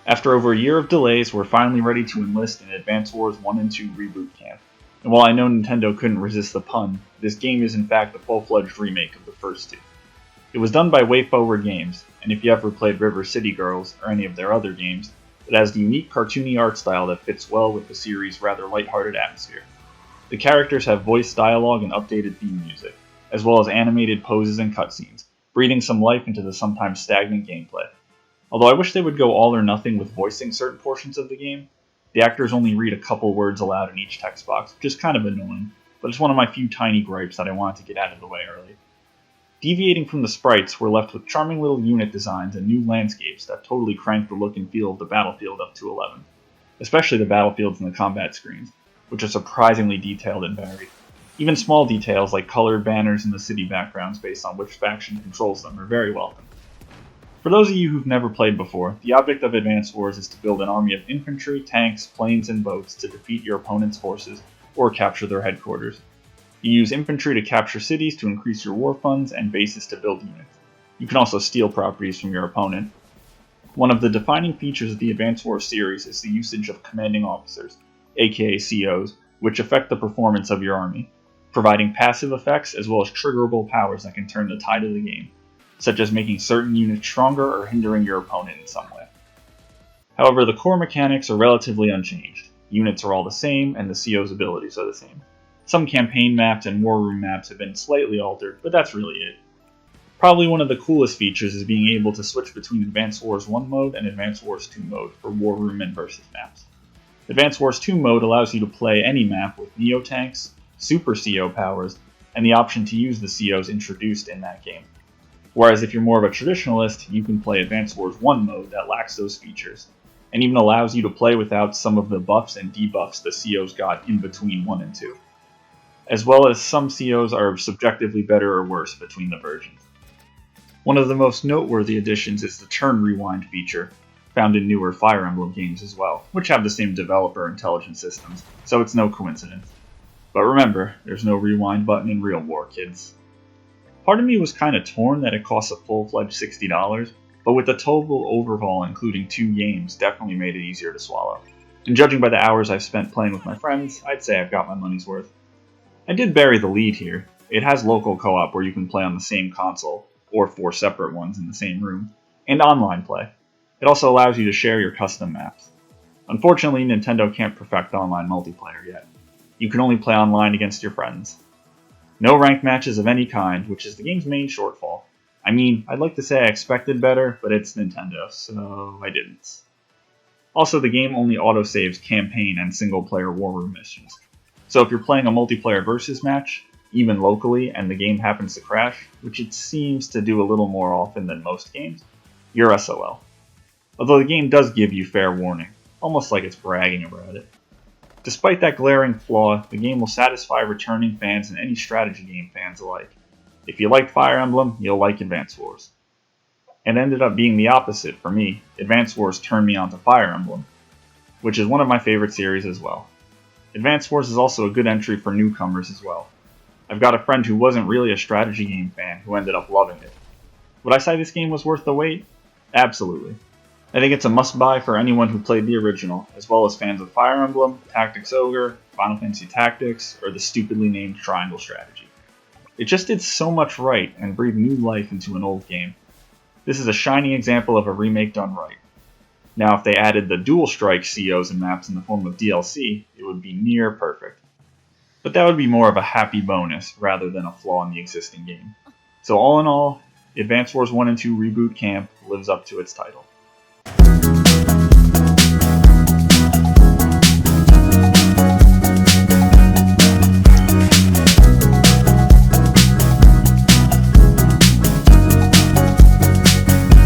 After over a year of delays, we're finally ready to enlist in Advance Wars 1 and 2 Reboot Camp. And while I know Nintendo couldn't resist the pun, this game is in fact a full-fledged remake of the first two. It was done by WayForward Games, and if you ever played River City Girls or any of their other games, it has the unique cartoony art style that fits well with the series' rather lighthearted atmosphere. The characters have voice dialogue and updated theme music, as well as animated poses and cutscenes, breathing some life into the sometimes stagnant gameplay. Although I wish they would go all or nothing with voicing certain portions of the game, the actors only read a couple words aloud in each text box, which is kind of annoying, but it's one of my few tiny gripes that I wanted to get out of the way early. Deviating from the sprites, we're left with charming little unit designs and new landscapes that totally crank the look and feel of the battlefield up to 11, especially the battlefields and the combat screens, which are surprisingly detailed and varied. Even small details like colored banners in the city backgrounds based on which faction controls them are very welcome. For those of you who've never played before, the object of Advance Wars is to build an army of infantry, tanks, planes, and boats to defeat your opponent's forces or capture their headquarters. You use infantry to capture cities to increase your war funds and bases to build units. You can also steal properties from your opponent. One of the defining features of the Advance Wars series is the usage of commanding officers, aka COs, which affect the performance of your army, providing passive effects as well as triggerable powers that can turn the tide of the game, such as making certain units stronger or hindering your opponent in some way. However, the core mechanics are relatively unchanged. Units are all the same, and the CO's abilities are the same. Some campaign maps and war room maps have been slightly altered, but that's really it. Probably one of the coolest features is being able to switch between Advance Wars 1 mode and Advance Wars 2 mode for war room and versus maps. Advance Wars 2 mode allows you to play any map with Neo tanks, Super CO powers, and the option to use the COs introduced in that game. Whereas if you're more of a traditionalist, you can play Advance Wars 1 mode that lacks those features, and even allows you to play without some of the buffs and debuffs the COs got in between 1 and 2. As well as some COs are subjectively better or worse between the versions. One of the most noteworthy additions is the turn rewind feature, found in newer Fire Emblem games as well, which have the same developer intelligence systems, so it's no coincidence. But remember, there's no rewind button in Real War, kids. Part of me was kinda torn that it costs a full-fledged $60, but with the total overhaul including 2 games definitely made it easier to swallow. And judging by the hours I've spent playing with my friends, I'd say I've got my money's worth. I did bury the lead here. It has local co-op where you can play on the same console, or 4 separate ones in the same room, and online play. It also allows you to share your custom maps. Unfortunately, Nintendo can't perfect online multiplayer yet. You can only play online against your friends. No ranked matches of any kind, which is the game's main shortfall. I mean, I'd like to say I expected better, but it's Nintendo, so I didn't. Also, the game only autosaves campaign and single-player war room missions. So if you're playing a multiplayer versus match, even locally, and the game happens to crash, which it seems to do a little more often than most games, you're SOL. Although the game does give you fair warning, almost like it's bragging about it. Despite that glaring flaw, the game will satisfy returning fans and any strategy game fans alike. If you liked Fire Emblem, you'll like Advance Wars. It ended up being the opposite for me. Advance Wars turned me onto Fire Emblem, which is one of my favorite series as well. Advance Wars is also a good entry for newcomers as well. I've got a friend who wasn't really a strategy game fan who ended up loving it. Would I say this game was worth the wait? Absolutely. I think it's a must-buy for anyone who played the original, as well as fans of Fire Emblem, Tactics Ogre, Final Fantasy Tactics, or the stupidly named Triangle Strategy. It just did so much right and breathed new life into an old game. This is a shining example of a remake done right. Now, if they added the Dual Strike COs and maps in the form of DLC, it would be near perfect. But that would be more of a happy bonus rather than a flaw in the existing game. So all in all, Advance Wars 1 and 2 Reboot Camp lives up to its title.